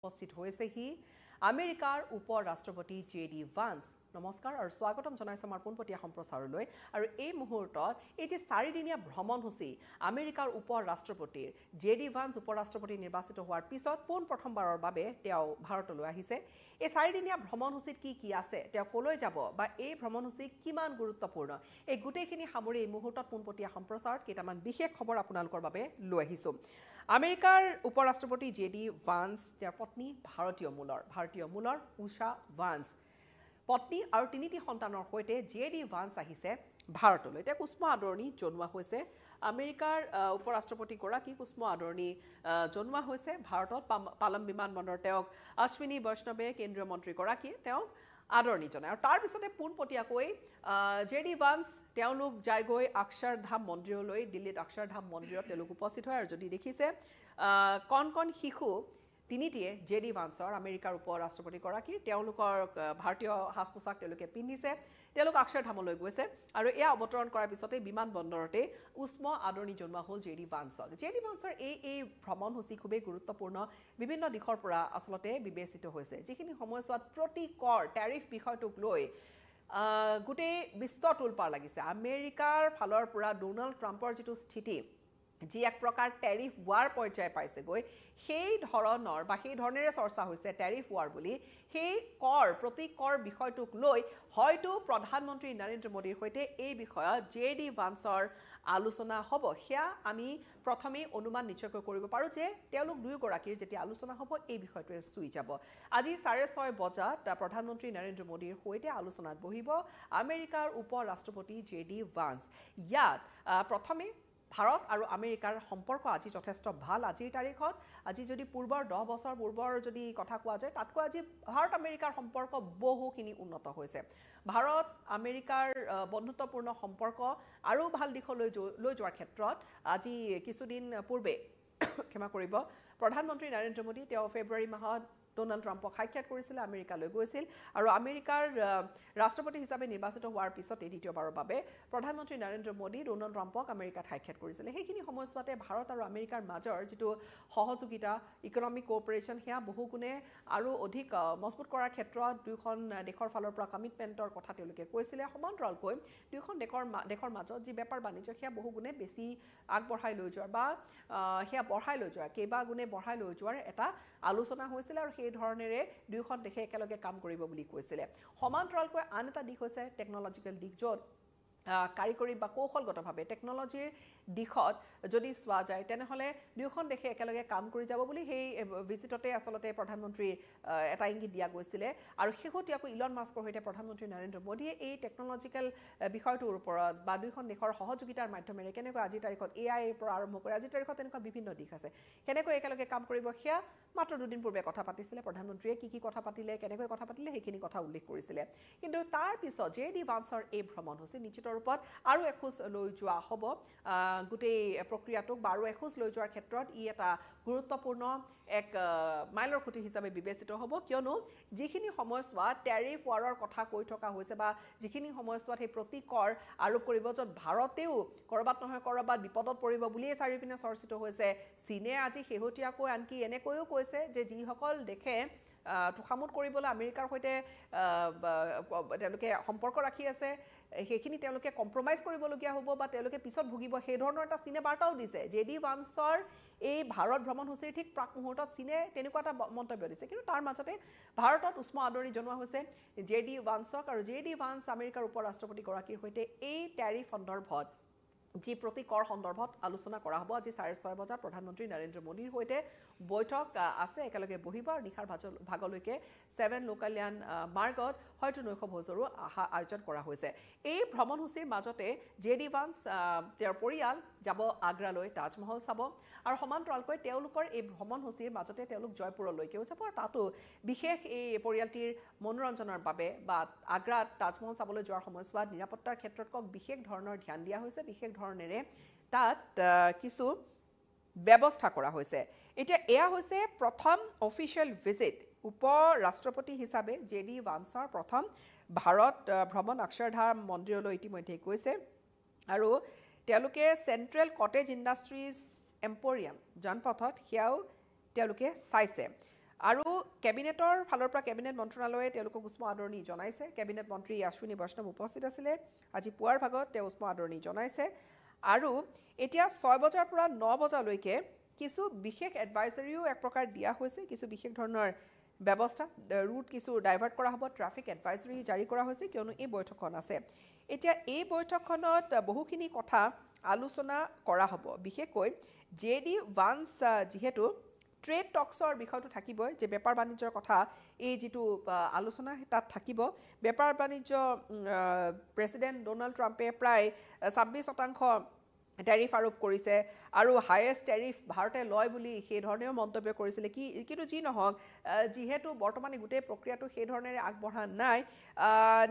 উপস্থিত হৈছেহি আমেৰিকাৰ উপ ৰাষ্ট্ৰপতি জেডি ভান্স নমস্কাৰ আৰু স্বাগতম জনাইছো আমাৰ পোনপটীয়া সম্প্ৰচাৰলৈ আৰু এই মুহূৰ্তত এই যে 4 দিনীয়া ভ্ৰমণসূচী আমেৰিকাৰ উপ ৰাষ্ট্ৰপতিৰ জেডি ভান্স উপ ৰাষ্ট্ৰপতি নিৰ্বাচিত হোৱাৰ পিছত প্ৰথমবাৰৰ বাবে তেওঁ ভাৰতলৈ আহিছে এই 4 দিনীয়া ভ্ৰমণসূচীত কি আছে তেওঁ কলৈ যাব বা এই ভ্ৰমণসূচী কিমান গুৰুত্বপূৰ্ণ এই গুটেইখিনি সামৰি এই মুহূৰ্তত পোনপটীয়া সম্প্ৰচাৰত কেইটামান বিশেষ খবৰ আপোনালোকৰ বাবে লৈ আহিছো আমেৰিকাৰ উপ ৰাষ্ট্ৰপতি জেডি ভান্স তেওঁৰ পত্নী ভাৰতীয় মূলৰ উষা ভান্স পত্নী আৰু তিনিটি সন্তানৰ সৈতে জেডি ভান্স আহিছে ভাৰতলৈ তেওঁক উষ্ম আদৰণি জনোৱা হৈছে আমেৰিকাৰ উপ ৰাষ্ট্ৰপতিগৰাকীক উষ্ম আদৰণি জনোৱা হৈছে ভাৰতত পালম বিমানবন্দৰ তেওঁক অশ্বিনী বৈষ্ণৱে কেন্দ্ৰীয় মন্ত্ৰীগৰাকীয়ে তেওঁক আদৰণি জনায় আৰু তাৰ পিছতে পোনপটীয়াকৈ জেডি ভান্স তেওঁলোক যায়গৈ অক্ষৰধাম মন্দিৰলৈ দিল্লীত অক্ষৰধাম মন্দিৰত তেওঁলোক উপস্থিত হয় আৰু যদি দেখিছে কণ শিশু তিনিটিয়ে জেডি ভান্সৰ আমেৰিকাৰ উপ ৰাষ্ট্ৰপতিগৰাকীৰ তেওঁলোকৰ ভাৰতীয় সাজ পোছাক তেওঁলোকে পিন্ধিছে তেওঁলোক অক্ষৰধামলৈ গৈছে আৰু এয়া অৱতৰণ কৰাৰ পিছতে বিমানবন্দৰতে উষ্ম আদৰণি জনোৱা হ'ল জেডি ভান্সক জেডি ভান্সৰ এই ভ্ৰমণসূচী খুবেই গুৰুত্বপূৰ্ণ বিভিন্ন দিশৰ পৰা আচলতে বিবেচিত হৈছে যিখিনি সময়ছোৱাত প্ৰতি কৰ টেৰিফ বিষয়টোক লৈ গোটেই বিশ্ব তোলপাৰ লাগিছে আমেৰিকাৰ ফালৰ পৰা ডোনাল্ড ট্ৰাম্পৰ যিটো স্থিতি যি এক প্ৰকাৰ টেৰিফ ৱাৰ পৰ্যায় পাইছেগৈ সেই ধৰণৰ বা সেই ধৰণেৰে চৰ্চা হৈছে টেৰিফ ৱাৰ বুলি সেই প্ৰতি কৰ বিষয়টোক লৈ হয়তো প্ৰধানমন্ত্ৰী নৰেন্দ্ৰ মোদীৰ সৈতে এই বিষয়ত জেডি ভান্সৰ আলোচনা হ'ব সেয়া আমি প্ৰথমেই অনুমান নিশ্চয়কৈ কৰিব পাৰোঁ যে তেওঁলোক দুয়োগৰাকীৰ যেতিয়া আলোচনা হ'ব এই বিষয়টোৱে চুই যাব আজি 6:30 বজাত প্ৰধানমন্ত্ৰী নৰেন্দ্ৰ মোদীৰ সৈতে আলোচনাত বহিব আমেৰিকাৰ উপ ৰাষ্ট্ৰপতি জেডি ভান্স ইয়াত প্ৰথমে ভাৰত আৰু আমেৰিকাৰ সম্পৰ্ক আজি যথেষ্ট ভাল আজিৰ তাৰিখত আজি যদি পূৰ্বৰ 10 বছৰ পূৰ্বৰ যদি কথা কোৱা যায় তাতকৈ আজি ভাৰত আমেৰিকাৰ সম্পৰ্ক বহুখিনি উন্নত হৈছে ভাৰত আমেৰিকাৰ বন্ধুত্বপূৰ্ণ সম্পৰ্ক আৰু ভাল দিশলৈ লৈ যোৱাৰ ক্ষেত্ৰত আজি কিছুদিন পূৰ্বে ক্ষমা কৰিব প্ৰধানমন্ত্ৰী নৰেন্দ্ৰ মোদী তেওঁ ফেব্ৰুৱাৰী মাহত ডোনাল্ড ট্ৰাম্পক সাক্ষাৎ কৰিছিল আমেৰিকালৈ গৈছিল আৰু আমেৰিকাৰ ৰাষ্ট্ৰপতি হিচাপে নিৰ্বাচিত হোৱাৰ পিছতে দ্বিতীয়বাৰৰ বাবে প্ৰধানমন্ত্ৰী নৰেন্দ্ৰ মোদী ডোনাল্ড ট্ৰাম্পক আমেৰিকাত সাক্ষাৎ কৰিছিল সেইখিনি সময়ছোৱাতে ভাৰত আৰু আমেৰিকাৰ মাজৰ যিটো সহযোগিতা ইকনমিক কোঅপাৰেশ্যন সেয়া বহুগুণে আৰু অধিক মজবুত কৰাৰ ক্ষেত্ৰত দুয়োখন দেশৰ ফালৰ পৰা কমিটমেণ্টৰ কথা তেওঁলোকে কৈছিলে সমান্তৰালকৈ দুয়োখন দেশৰ মাজত যি বেপাৰ বাণিজ্য সেয়া বহুগুণে বেছি আগবঢ়াই লৈ যোৱাৰ বা সেয়া বঢ়াই লৈ যোৱাৰ কেইবাগুণে বঢ়াই লৈ যোৱাৰ এটা আলোচনা হৈছিল আৰু এই ধৰণেৰে দুয়োখন দেশে একেলগে কাম কৰিব বুলি কৈছিলে সমান্তৰালকৈ আন এটা দিশ হৈছে টেকনলজিকেল দিশ য'ত কাৰিকৰী বা কৌশলগতভাৱে টেকনলজিৰ দিশত যদি চোৱা যায় তেনেহ'লে দুয়োখন দেশে একেলগে কাম কৰি যাব বুলি সেই ভিজিটতে আচলতে প্ৰধানমন্ত্ৰীৰ এটা ইংগিত দিয়া গৈছিলে আৰু শেহতীয়াকৈ ইলন মাস্কৰ সৈতে প্ৰধানমন্ত্ৰী নৰেন্দ্ৰ মোদীয়ে এই টেকনলজিকেল বিষয়টোৰ ওপৰত বা দুয়োখন দেশৰ সহযোগিতাৰ মাধ্যমেৰে কেনেকৈ আজিৰ তাৰিখত এআইৰ পৰা আৰম্ভ কৰি আজিৰ তাৰিখত তেনেকুৱা বিভিন্ন দিশ আছে কেনেকৈ একেলগে কাম কৰিব সেয়া মাত্ৰ দুদিন পূৰ্বে কথা পাতিছিলে প্ৰধানমন্ত্ৰীয়ে কি কথা পাতিলে কেনেকৈ কথা পাতিলে সেইখিনি কথা উল্লেখ কৰিছিলে কিন্তু তাৰ পিছত জেডি ভান্সৰ এই ভ্ৰমণসূচী নিশ্চিত ৰূপত আৰু এখোজ লৈ যোৱা হ'ব গোটেই প্ৰক্ৰিয়াটোক বা আৰু এখোজ লৈ যোৱাৰ ক্ষেত্ৰত ই এটা গুৰুত্বপূৰ্ণ এক মাইলৰ খুঁটি হিচাপে বিবেচিত হ'ব কিয়নো যিখিনি সময়ছোৱাত টেৰিফ ৱাৰৰ কথা কৈ থকা হৈছে বা যিখিনি সময়ছোৱাত সেই প্ৰতি কৰ আৰোপ কৰিব য'ত ভাৰতেও ক'ৰবাত নহয় ক'ৰবাত বিপদত পৰিব বুলিয়ে চাৰিওপিনে চৰ্চিত হৈছে চীনে আজি শেহতীয়াকৈ আনকি এনেকৈও কৈছে যে যিসকল দেশে তোষামোদ কৰিবলৈ আমেৰিকাৰ সৈতে তেওঁলোকে সম্পৰ্ক ৰাখি আছে সেইখিনি তেওঁলোকে কম্প্ৰমাইজ কৰিবলগীয়া হ'ব বা তেওঁলোকে পিছত ভুগিব সেই ধৰণৰ এটা চীনে বাৰ্তাও দিছে জেডি ভান্সৰ এই ভাৰত ভ্ৰমণসূচীৰ ঠিক প্ৰাক মুহূৰ্তত চীনে তেনেকুৱা এটা মন্তব্য দিছে কিন্তু তাৰ মাজতে ভাৰতত উষ্ম আদৰণি জনোৱা হৈছে জেডি ভান্সক আৰু জেডি ভান্স আমেৰিকাৰ উপ ৰাষ্ট্ৰপতিগৰাকীৰ সৈতে এই টেৰিফ সন্দৰ্ভত যি প্ৰতি কৰ সন্দৰ্ভত আলোচনা কৰা হ'ব আজি 6:30 বজাত প্ৰধানমন্ত্ৰী নৰেন্দ্ৰ মোদীৰ সৈতে বৈঠক আছে একেলগে বহিব আৰু নিশাৰ ভাগলৈকে 7 লোককল্যাণ মাৰ্গত হয়তো নৈশ ভোজৰো আয়োজন কৰা হৈছে এই ভ্ৰমণসূচীৰ মাজতে জেডি ভান্স তেওঁৰ পৰিয়াল যাব আগ্ৰালৈ তাজমহল চাব আৰু সমান্তৰালকৈ তেওঁলোকৰ এই ভ্ৰমণসূচীৰ মাজতে তেওঁলোক জয়পুৰলৈকেও যাব আৰু তাতো বিশেষ এই পৰিয়ালটিৰ মনোৰঞ্জনৰ বাবে বা আগ্ৰাত তাজমহল চাবলৈ যোৱাৰ সময়ছোৱাত নিৰাপত্তাৰ ক্ষেত্ৰত বিশেষ ধৰণৰ ধ্যান দিয়া হৈছে বিশেষ ধৰণেৰে তাত কিছু ব্যৱস্থা কৰা হৈছে এতিয়া এয়া হৈছে প্ৰথম অফিচিয়েল ভিজিট উপ ৰাষ্ট্ৰপতি হিচাপে জেডি ভান্সৰ প্ৰথম ভাৰত ভ্ৰমণ অক্ষৰধাম মন্দিৰলৈ ইতিমধ্যে গৈছে আৰু তেওঁলোকে চেন্ট্ৰেল কটেজ ইণ্ডাষ্ট্ৰিজ এম্পৰিয়াম জনপথত সেয়াও তেওঁলোকে চাইছে আৰু কেবিনেটৰ ফালৰ পৰা কেবিনেট মন্ত্ৰণালয়ে তেওঁলোকক উষ্ম আদৰণি জনাইছে কেবিনেট মন্ত্ৰী অশ্বিনী বৈষ্ণৱ উপস্থিত আছিলে আজি পুৱাৰ ভাগত তেওঁ উষ্ম আদৰণি জনাইছে আৰু এতিয়া 6 বজাৰ পৰা 9 বজালৈকে কিছু বিশেষ এডভাইজৰিও এক প্ৰকাৰ দিয়া হৈছে কিছু বিশেষ ধৰণৰ ব্যৱস্থা ৰুট কিছু ডাইভাৰ্ট কৰা হ'ব ট্ৰাফিক এডভাইজৰি জাৰি কৰা হৈছে কিয়নো এই বৈঠকখন আছে এতিয়া এই বৈঠকখনত বহুখিনি কথা আলোচনা কৰা হ'ব বিশেষকৈ JD Vance যেহেতু ট্ৰেড টক্সৰ বিষয়টো থাকিবই যে বেপাৰ বাণিজ্যৰ কথা এই যেটো আলোচনা তাত থাকিব বেপাৰ বাণিজ্য প্ৰেসিডেন্ট ডোনাল্ড ট্ৰাম্পে প্ৰায় 26% ট্যাৰিফ আৰোপ কৰিছে আৰু হাইয়েষ্ট ট্যাৰিফ ভাৰতে লয় বুলি সেই ধৰণেও মন্তব্য কৰিছিল কিন্তু যি নহওক যেহেতু বৰ্তমানে গোটেই প্ৰক্ৰিয়াটো সেই ধৰণেৰে আগবঢ়া নাই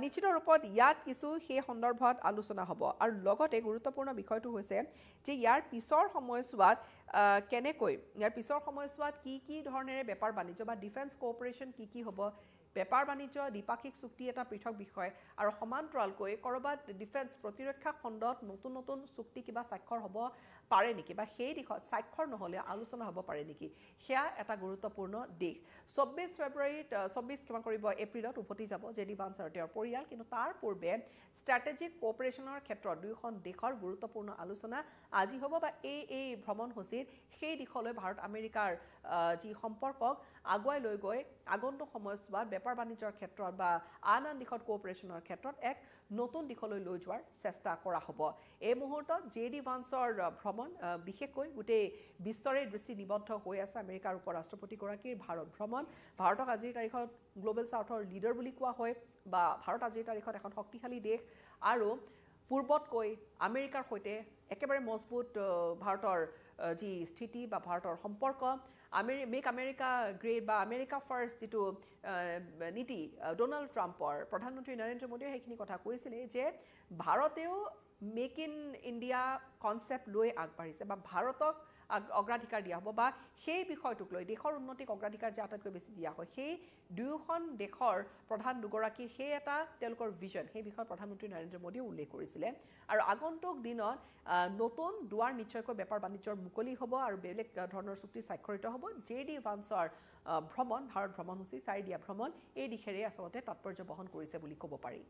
নিশ্চিত ৰূপত ইয়াত কিছু সেই সন্দৰ্ভত আলোচনা হ'ব আৰু লগতে গুৰুত্বপূৰ্ণ বিষয়টো হৈছে যে ইয়াৰ পিছৰ সময়ছোৱাত কেনেকৈ ইয়াৰ পিছৰ সময়ছোৱাত কি ধৰণেৰে বেপাৰ বাণিজ্য বা ডিফেন্স কোঅপাৰেচন কি হ'ব বেপাৰ বাণিজ্য দ্বিপাক্ষিক চুক্তি এটা পৃথক বিষয় আৰু সমান্তৰালকৈ কৰবাত ডিফেন্স প্ৰতিৰক্ষা খণ্ডত নতুন চুক্তি কিবা স্বাক্ষৰ হ'ব পাৰে নেকি বা সেই দিশত স্বাক্ষৰ নহলে আলোচনা হ'ব পাৰে নেকি সেয়া এটা গুৰুত্বপূৰ্ণ দিশ 24 ফেব্ৰুৱাৰীত 24 কিমান কৰিব এপ্ৰিলত উভতি যাব JD Vance আৰু তেওঁৰ পৰিয়াল কিন্তু তাৰ পূৰ্বে ষ্ট্ৰেটেজিক কোঅপাৰেচনৰ ক্ষেত্ৰত দুয়োখন দেশৰ গুৰুত্বপূৰ্ণ আলোচনা আজি হ'ব বা এই ভ্ৰমণসূচীৰ সেই দিশলৈ ভাৰত আমেৰিকাৰ যি সম্পৰ্কক আগুৱাই লৈ গৈ আগন্তুক সময়ছোৱাত বেপাৰ বাণিজ্যৰ ক্ষেত্ৰত বা আন দিশত কোঅপাৰেচনৰ ক্ষেত্ৰত এক নতুন দিশলৈ লৈ যোৱাৰ চেষ্টা কৰা হ'ব এই মুহূৰ্তত JD Vanceৰ ভ্ৰমণ বিশেষকৈ গোটেই বিশ্বৰে দৃষ্টি নিবদ্ধ হৈ আছে আমেৰিকাৰ উপ ৰাষ্ট্ৰপতিগৰাকীৰ ভাৰত ভ্ৰমণ ভাৰতক আজিৰ তাৰিখত গ্লোবেল সাউথৰ লিডাৰ বুলি কোৱা হয় বা ভাৰত আজিৰ তাৰিখত এখন শক্তিশালী দেশ আৰু পূৰ্বতকৈ আমেৰিকাৰ সৈতে একেবাৰে মজবুত ভাৰতৰ যি স্থিতি বা ভাৰতৰ সম্পৰ্ক মেক আমেৰিকা গ্ৰেট বা আমেৰিকা ফাৰ্ষ্ট যেটো নীতি ডোনাল্ড ট্ৰাম্পৰ প্ৰধানমন্ত্ৰী নৰেন্দ্ৰ মোদীয়ে সেইখিনি কথা কৈছিলে যে ভাৰতেও মেক ইন ইণ্ডিয়া কনসেপ্ট লৈ আগবাঢ়িছে বা ভাৰতক অগ্ৰাধিকাৰ দিয়া হ'ব বা সেই বিষয়টোক লৈ দেশৰ উন্নতিক অগ্ৰাধিকাৰ যে আটাইতকৈ বেছি দিয়া হয় সেই দুয়োখন দেশৰ প্ৰধান দুগৰাকীৰ সেই এটা তেওঁলোকৰ ভিজন সেই বিষয়ে প্ৰধানমন্ত্ৰী নৰেন্দ্ৰ মোদীয়ে উল্লেখ কৰিছিলে আৰু আগন্তুক দিনত নতুন দুৱাৰ নিশ্চয়কৈ বেপাৰ বাণিজ্যৰ মুকলি হ'ব আৰু বেলেগ ধৰণৰ চুক্তি স্বাক্ষৰিত হ'ব JD Vanceৰ ভ্ৰমণ ভাৰত ভ্ৰমণসূচী চাৰিদিয়া ভ্ৰমণ এই দিশেৰে আচলতে তাৎপৰ্য বহন কৰিছে বুলি ক'ব পাৰি